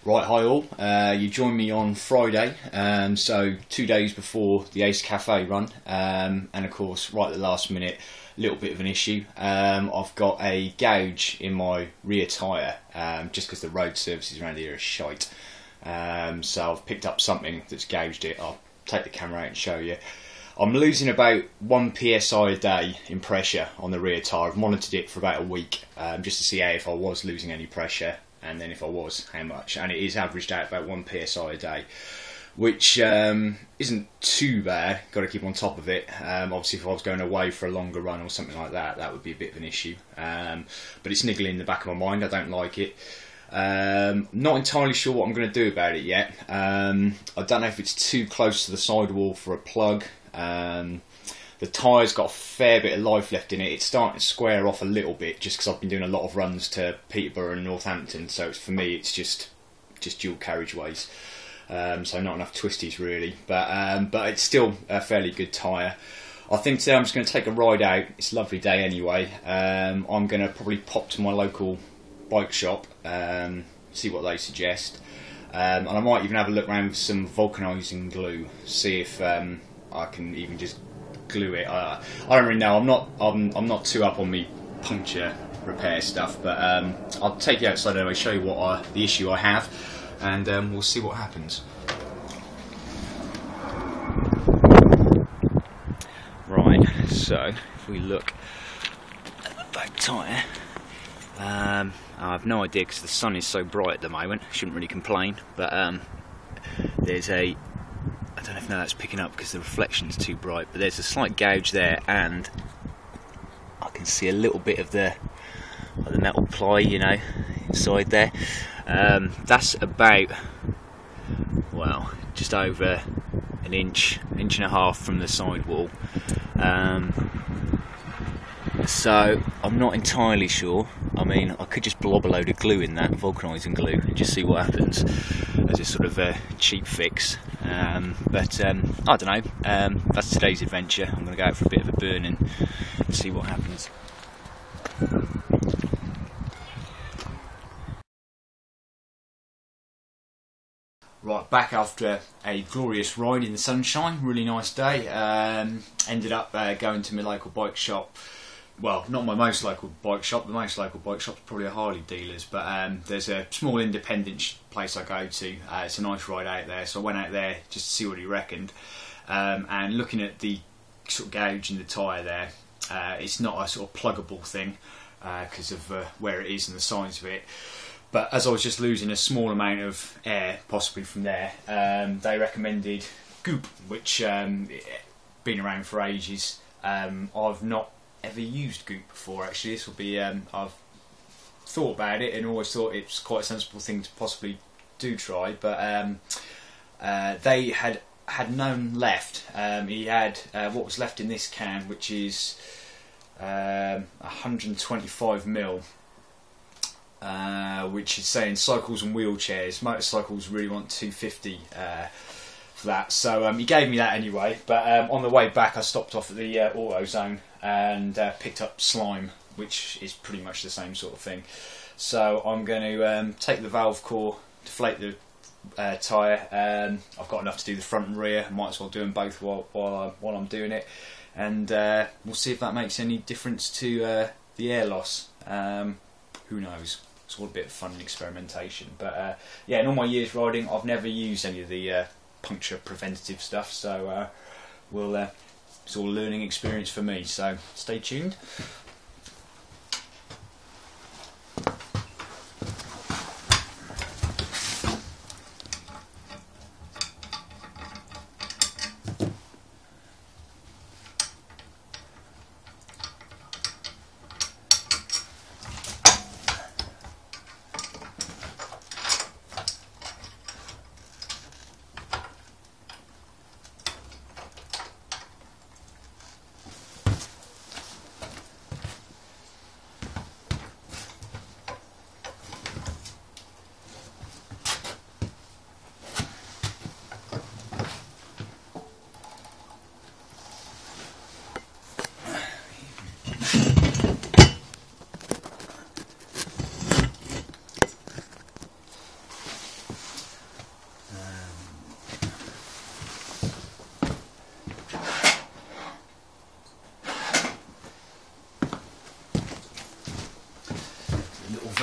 Right, hi all. You joined me on Friday, so 2 days before the Ace Cafe run, and of course, right at the last minute, a little bit of an issue. I've got a gouge in my rear tyre, just because the road services around here are shite. So I've picked up something that's gouged it. I'll take the camera out and show you. I'm losing about 1 psi a day in pressure on the rear tyre. I've monitored it for about a week, just to see if I was losing any pressure, and then if I was, how much. And it is averaged out about 1 psi a day, which isn't too bad. Got to keep on top of it. Obviously, if I was going away for a longer run or something like that, that would be a bit of an issue. But it's niggling in the back of my mind. I don't like it. Not entirely sure what I'm going to do about it yet. I don't know if it's too close to the sidewall for a plug. The tyre's got a fair bit of life left in it. It's starting to square off a little bit just because I've been doing a lot of runs to Peterborough and Northampton, so for me it's just dual carriageways, so not enough twisties really, but it's still a fairly good tyre. I think today I'm just going to take a ride out. It's a lovely day anyway. I'm going to probably pop to my local bike shop, see what they suggest, and I might even have a look around with some vulcanising glue, see if I can even just glue it. I don't really know. I'm not too up on me puncture repair stuff, but I'll take you outside anyway, show you what the issue I have, and we'll see what happens. Right, so if we look at the back tyre, I have no idea because the sun is so bright at the moment. Shouldn't really complain, but there's a, I don't know if now that's picking up because the reflection's too bright, but there's a slight gouge there, and I can see a little bit of the metal ply, you know, inside there. That's about, well, just over an inch and a half from the sidewall. So I'm not entirely sure. I mean, I could just blob a load of glue in that, vulcanising glue, and just see what happens as a sort of a cheap fix. But I don't know. That's today's adventure. I'm going to go out for a bit of a burn and see what happens. Right, back after a glorious ride in the sunshine. Really nice day. Ended up going to my local bike shop. Well, not my most local bike shop. The most local bike shop's probably a Harley dealer's, but there's a small independent place I go to. It's a nice ride out there, so I went out there just to see what he reckoned. And looking at the sort of gouge in the tyre there, it's not a sort of pluggable thing because of where it is and the size of it. But as I was just losing a small amount of air, possibly from there, they recommended gouge, which been around for ages. I've not ever used gouge before actually. This will be, I've thought about it and always thought it's quite a sensible thing to possibly do try, but they had none left. He had what was left in this can, which is 125 ml, which is saying cycles and wheelchairs. Motorcycles really want 250 for that, so he gave me that anyway. But on the way back I stopped off at the AutoZone and picked up slime, which is pretty much the same sort of thing. So I'm going to take the valve core, deflate the tyre. I've got enough to do the front and rear. Might as well do them both while I'm doing it, and we'll see if that makes any difference to the air loss. Who knows? It's all a bit of fun and experimentation. But yeah, in all my years riding, I've never used any of the puncture preventative stuff. So it's all a learning experience for me. So stay tuned.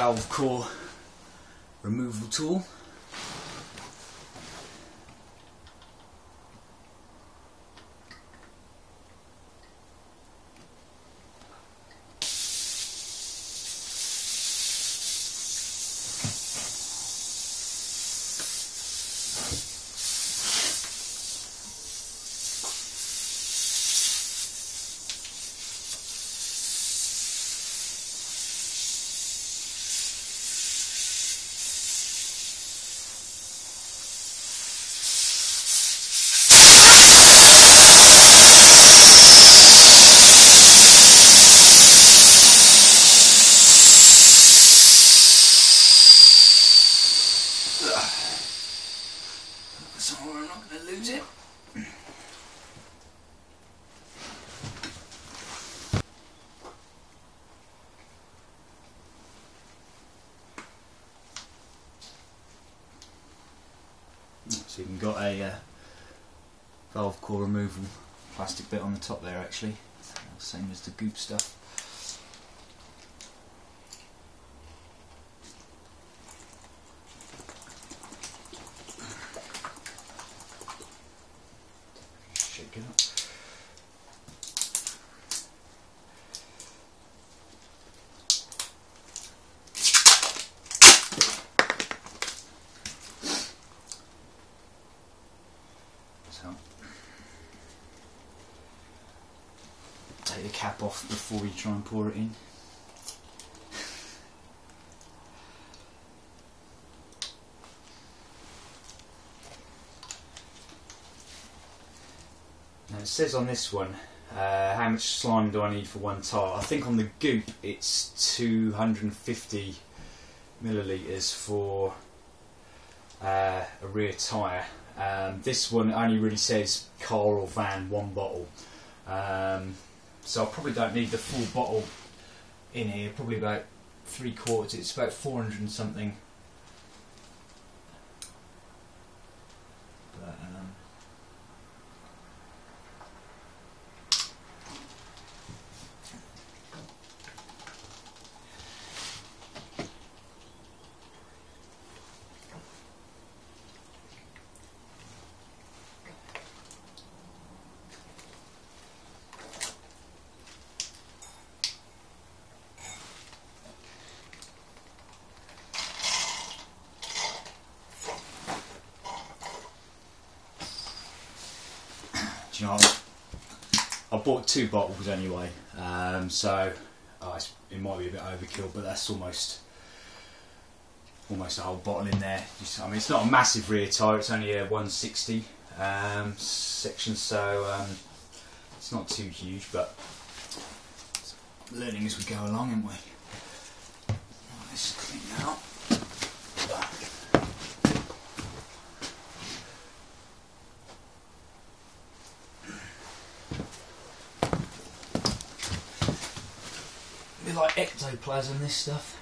valve core removal tool. So I'm not going to lose it. So you've got a valve core removal plastic bit on the top there actually, same as the goop stuff. Shake it up. So take the cap off before you try and pour it in. Now it says on this one how much slime do I need for one tyre. I think on the goop it's 250 millilitres for a rear tyre. This one only really says car or van, one bottle. So I probably don't need the full bottle in here, probably about 3/4, it's about 400 and something. But, you know, I bought 2 bottles anyway, so it might be a bit overkill, but that's almost a whole bottle in there. I mean, it's not a massive rear tyre; it's only a 160 section, so it's not too huge. But learning as we go along, aren't we? Let's clean that up. Be like ectoplasm, this stuff.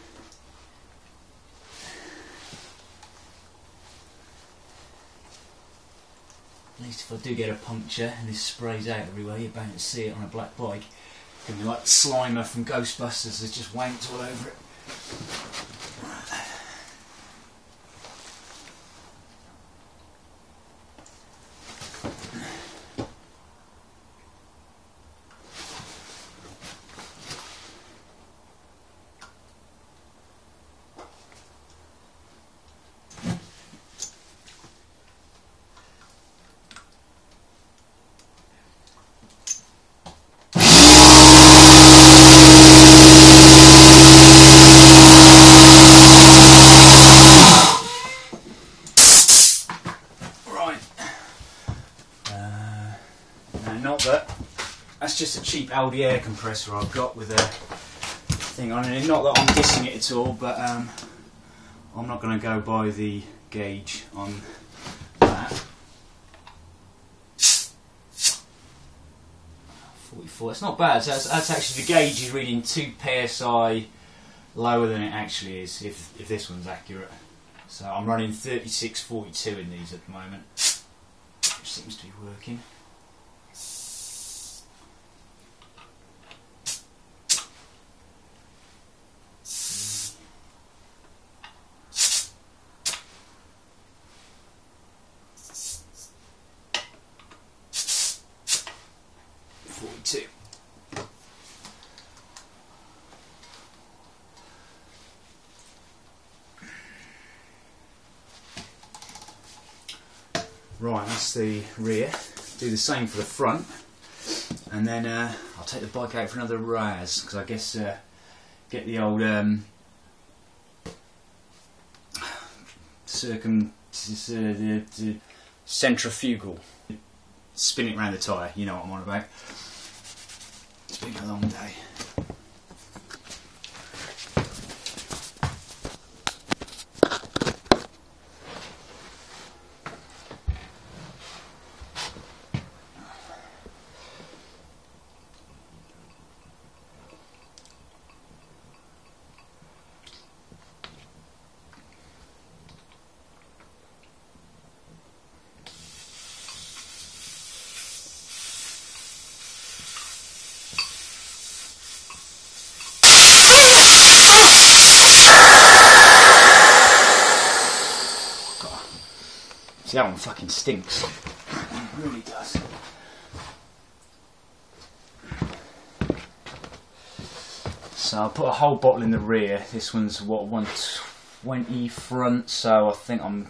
At least if I do get a puncture and this sprays out everywhere, you're bound to see it on a black bike. It's going to be like Slimer from Ghostbusters that's just wanked all over it. Not that, that's just a cheap Aldi air compressor I've got with a thing on it. Not that I'm dissing it at all, but I'm not going to go by the gauge on that. 44, it's not bad. So that's actually, the gauge is reading 2 psi lower than it actually is, if this one's accurate. So I'm running 3642 in these at the moment, which seems to be working. to. Right, that's the rear. Do the same for the front, and then I'll take the bike out for another razz, because I guess get the old centrifugal, spin it around the tyre. You know what I'm on about. It's been a long day. See, that one fucking stinks. It really does. So I'll put a whole bottle in the rear. This one's what, 120 front, so I think I'll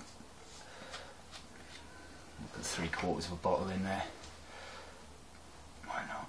put 3/4 of a bottle in there. Why not?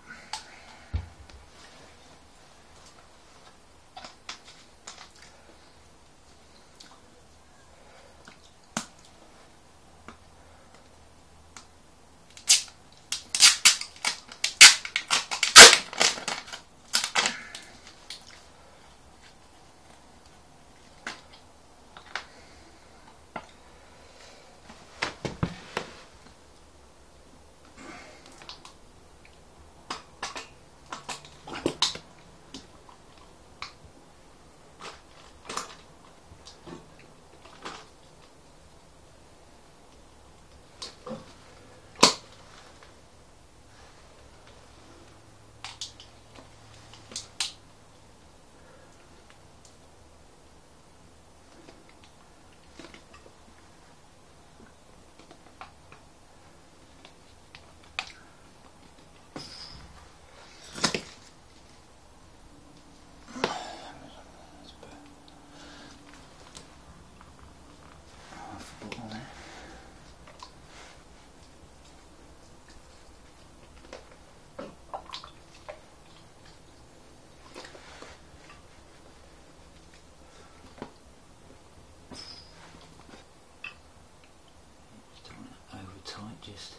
Just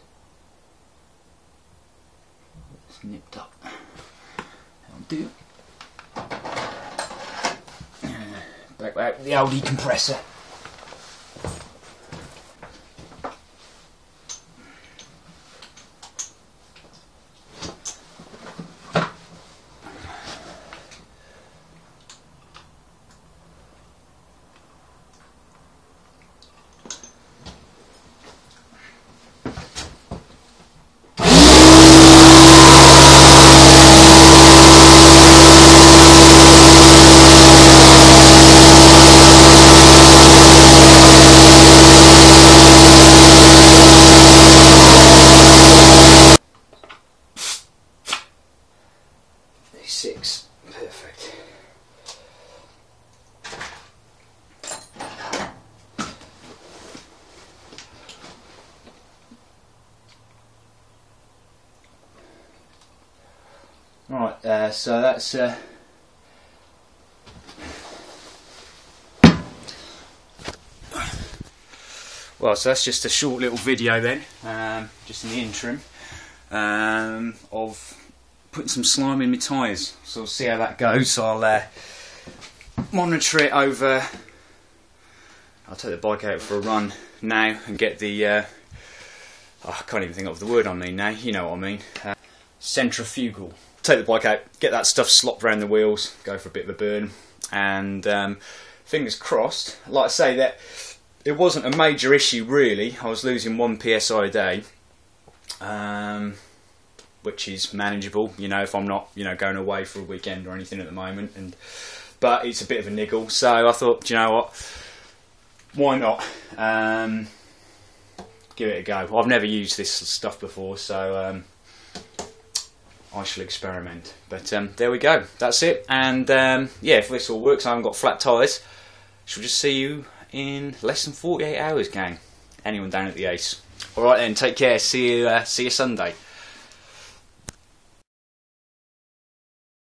it's nipped up. That'll do. Back out the old decompressor. Six, perfect. Right, so that's well, so that's just a short little video then, just in the interim, of putting some slime in my tyres. So we'll see how that goes. So I'll monitor it over. I'll take the bike out for a run now and get the I can't even think of the word I mean now, you know what I mean, centrifugal. Take the bike out, get that stuff slopped around the wheels, go for a bit of a burn, and fingers crossed. Like I say, that it wasn't a major issue really. I was losing 1 psi a day, which is manageable, you know, if I'm not, you know, going away for a weekend or anything at the moment. But it's a bit of a niggle, so I thought, do you know what, why not give it a go. I've never used this stuff before, so I shall experiment. But there we go, that's it. And yeah, if this all works, I haven't got flat tyres, shall just see you in less than 48 hours, gang. Anyone down at the Ace. Alright then, take care, see you Sunday.